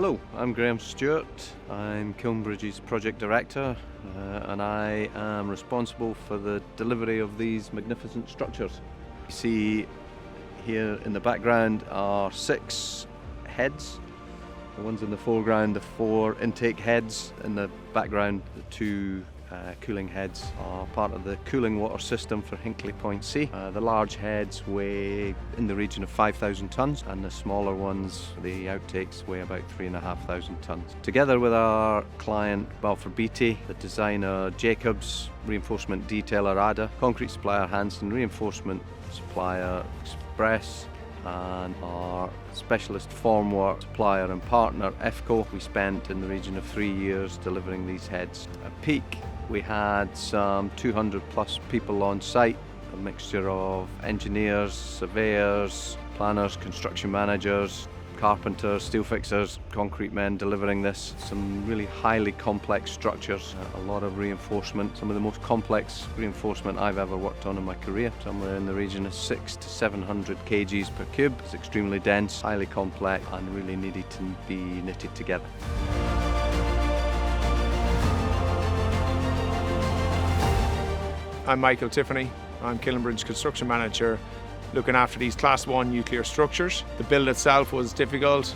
Hello, I'm Graham Stewart. I'm Kilnbridge's Project Director and I am responsible for the delivery of these magnificent structures. You see here in the background are 6 heads. The ones in the foreground, the 4 intake heads. In the background, the 2 cooling heads are part of the cooling water system for Hinkley Point C. The large heads weigh in the region of 5,000 tonnes and the smaller ones, the outtakes, weigh about 3,500 tonnes. Together with our client Balfour Beatty, the designer Jacobs, reinforcement detailer Ada, concrete supplier Hanson, reinforcement supplier Express, and our specialist formwork supplier and partner EFCO. We spent in the region of 3 years delivering these heads. At peak we had some 200 plus people on site, a mixture of engineers, surveyors, planners, construction managers, carpenters, steel fixers, concrete men delivering this. Some really highly complex structures, a lot of reinforcement, some of the most complex reinforcement I've ever worked on in my career, somewhere in the region of 600 to 700 kgs per cube. It's extremely dense, highly complex and really needed to be knitted together. I'm Michael Tiffany. I'm Kilnbridge Construction Manager, looking after these Class 1 nuclear structures. The build itself was difficult.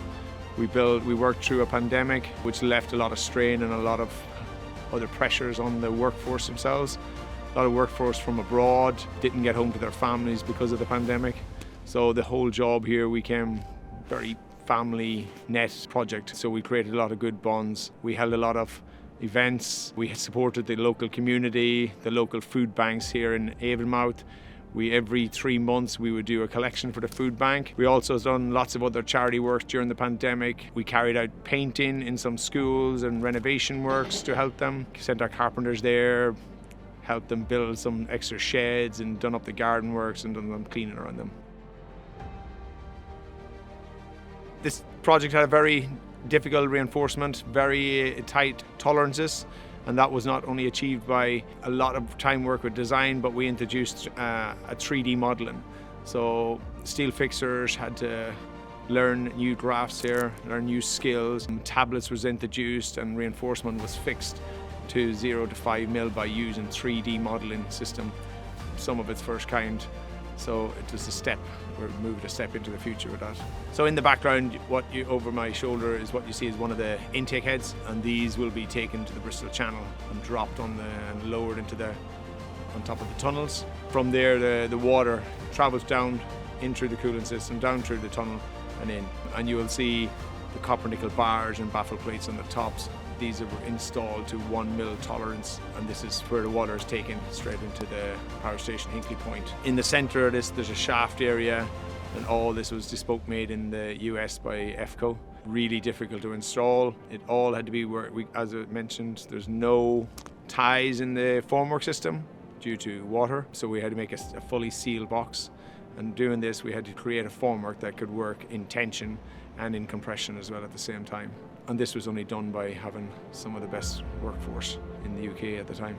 We worked through a pandemic, which left a lot of strain and a lot of other pressures on the workforce themselves. A lot of workforce from abroad didn't get home to their families because of the pandemic. So the whole job here became very family net project. So we created a lot of good bonds. We held a lot of events. We supported the local community, the local food banks here in Avonmouth. Every 3 months we would do a collection for the food bank. We also done lots of other charity work during the pandemic. We carried out painting in some schools and renovation works to help them. Sent our carpenters there, helped them build some extra sheds and done up the garden works and done some cleaning around them. This project had a very difficult reinforcement, very tight tolerances, and that was not only achieved by a lot of time work with design, but we introduced a 3D modelling. So steel fixers had to learn new grafts here, learn new skills. Tablets was introduced and reinforcement was fixed to 0 to 5 mil by using 3D modelling system, some of its first kind. So it was a step, we moved a step into the future with that. So in the background, over my shoulder is what you see is one of the intake heads, and these will be taken to the Bristol Channel and dropped and lowered on top of the tunnels. From there, the water travels down in through the cooling system, down through the tunnel and in. And you will see the copper nickel bars and baffle plates on the tops. These are installed to 1 mil tolerance, and this is where the water is taken straight into the power station Hinkley Point. In the centre of this, there's a shaft area, and all this was bespoke made in the US by EFCO. Really difficult to install. It all had to be as I mentioned, there's no ties in the formwork system due to water, so we had to make a fully sealed box. And doing this, we had to create a formwork that could work in tension and in compression as well at the same time. And this was only done by having some of the best workforce in the UK at the time.